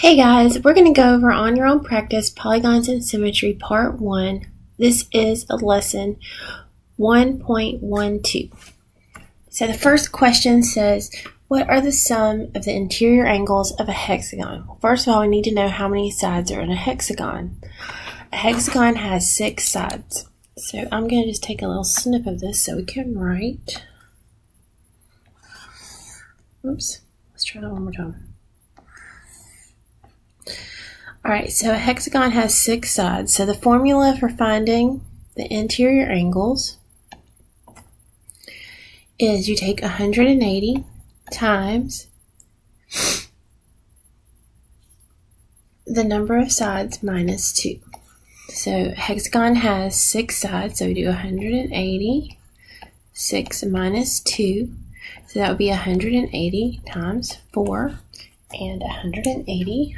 Hey guys, we're going to go over On Your Own Practice, Polygons and Symmetry, Part 1. This is a lesson 1.12. So the first question says, what are the sum of the interior angles of a hexagon? Well, first of all, we need to know how many sides are in a hexagon. A hexagon has 6 sides. So I'm going to just take a little snip of this so we can write. Oops, let's try that one more time. Alright, so a hexagon has 6 sides. So the formula for finding the interior angles is you take 180 times the number of sides minus 2. So a hexagon has 6 sides, so we do 180, 6 minus 2. So that would be 180 times 4, and 180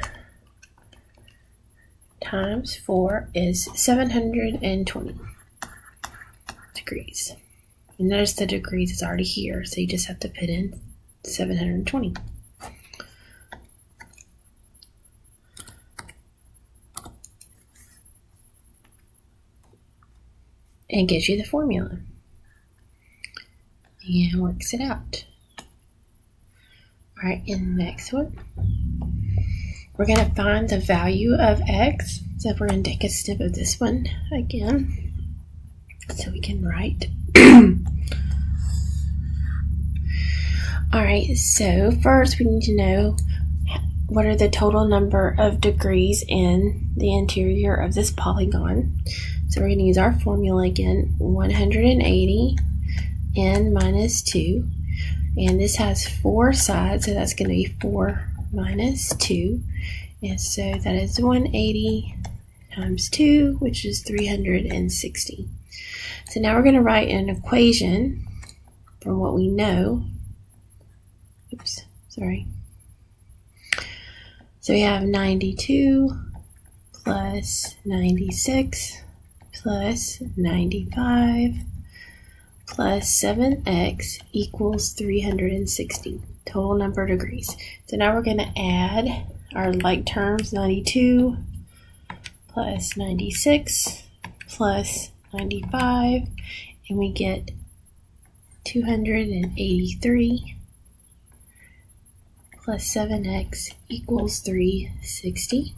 times 4 is 720 degrees. And notice the degrees is already here, so you just have to put in 720. And it gives you the formula. And works it out. Alright, in the next one, we're going to find the value of x. So we're going to take a snip of this one again so we can write. Alright, so first we need to know what are the total number of degrees in the interior of this polygon. So we're going to use our formula again, 180 n minus 2. And this has 4 sides, so that's going to be 4 minus 2. And so that is 180 times 2, which is 360. So now we're going to write an equation from what we know. Oops, sorry. So we have 92 plus 96 plus 95 plus 7x equals 360. Total number of degrees. So now we're going to add our like terms, 92 plus 96 plus 95, and we get 283 plus 7x equals 360.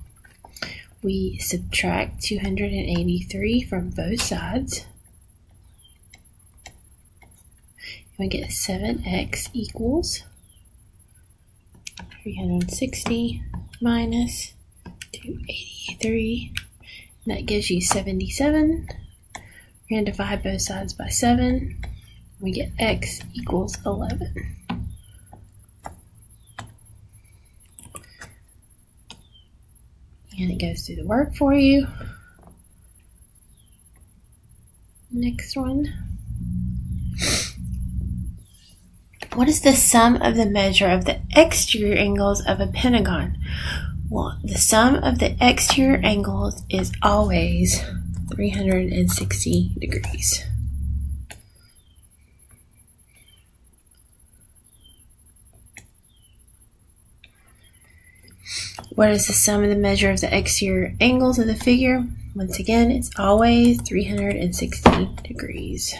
We subtract 283 from both sides. We get 7x equals 360 minus 283. And that gives you 77. We're going to divide both sides by 7. We get x equals 11. And it goes through the work for you. Next one. What is the sum of the measure of the exterior angles of a pentagon? Well, the sum of the exterior angles is always 360 degrees. What is the sum of the measure of the exterior angles of the figure? Once again, it's always 360 degrees.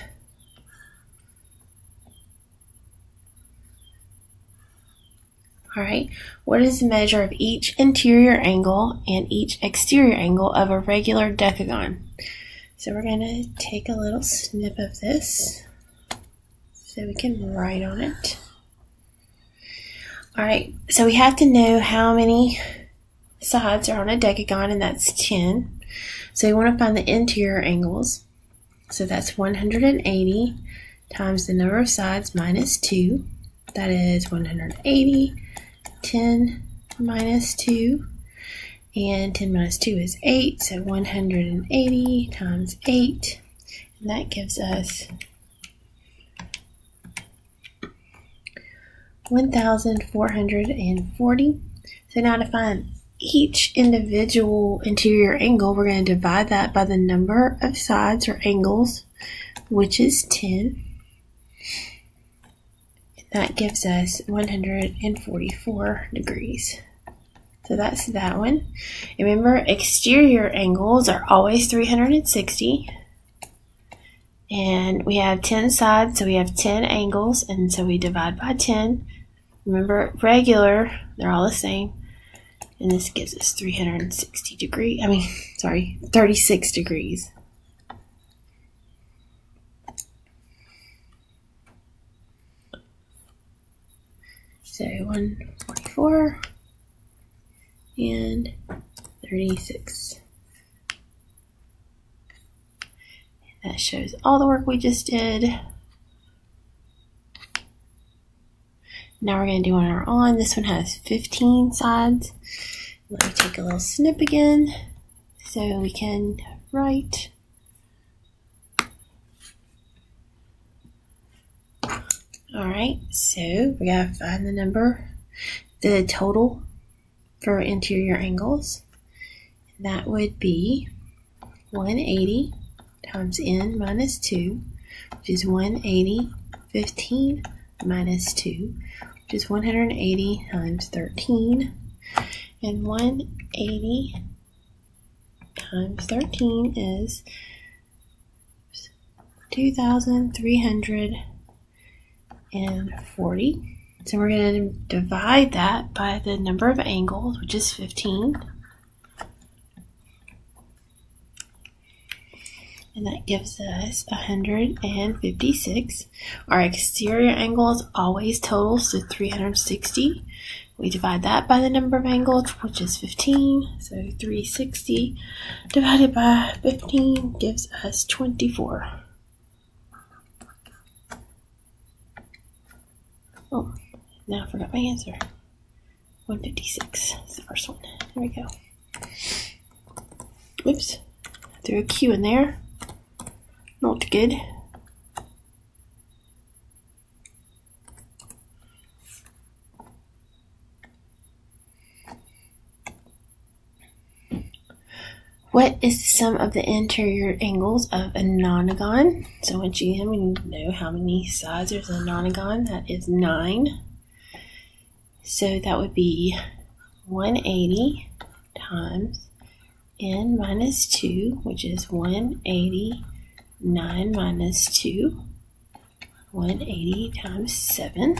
Alright, what is the measure of each interior angle and each exterior angle of a regular decagon? So we're going to take a little snip of this so we can write on it. Alright, so we have to know how many sides are on a decagon, and that's 10. So we want to find the interior angles. So that's 180 times the number of sides minus 2. That is 180. 10 minus 2, and 10 minus 2 is 8, so 180 times 8, and that gives us 1,440. So now to find each individual interior angle, we're going to divide that by the number of sides or angles, which is 10. That gives us 144 degrees. So that's that one. Remember, exterior angles are always 360. And we have 10 sides, so we have 10 angles, and so we divide by 10. Remember, regular, they're all the same. And this gives us 36 degrees. So 144 and 36. That shows all the work we just did. Now we're going to do on our on. This one has 15 sides. Let me take a little snip again so we can write. Alright, so we got to find the total for interior angles. That would be 180 times n minus 2, which is 180. 15 minus 2, which is 180 times 13. And 180 times 13 is 2,340. So we're going to divide that by the number of angles, which is 15. And that gives us 156. Our exterior angles always totals to 360. We divide that by the number of angles, which is 15. So 360 divided by 15 gives us 24. Oh, now I forgot my answer. 156 is the first one. There we go. Oops. Threw a Q in there. Not good. What is the sum of the interior angles of a nonagon? So once again, we need to know how many sides there's in a nonagon. That is 9. So that would be 180 times n minus 2, which is 180. 9 minus 2, 180 times 7.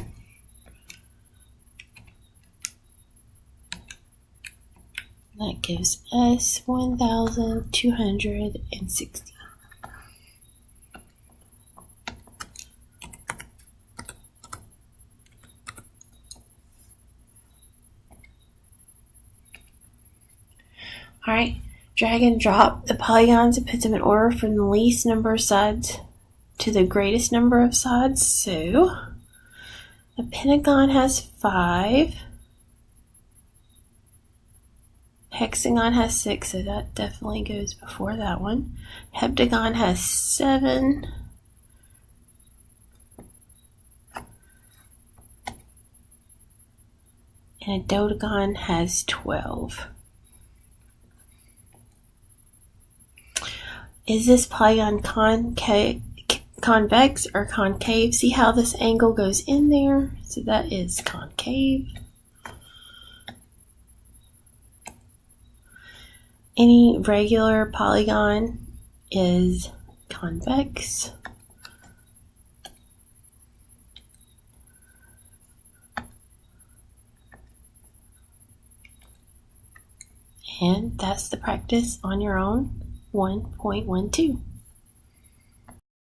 That gives us 1,260. All right. Drag and drop the polygons and put them in order from the least number of sides to the greatest number of sides. So a pentagon has 5. Hexagon has 6, so that definitely goes before that one. Heptagon has 7. And a dodecagon has 12. Is this polygon convex or concave? See how this angle goes in there? So that is concave. Any regular polygon is convex. And that's the practice on your own 1.12.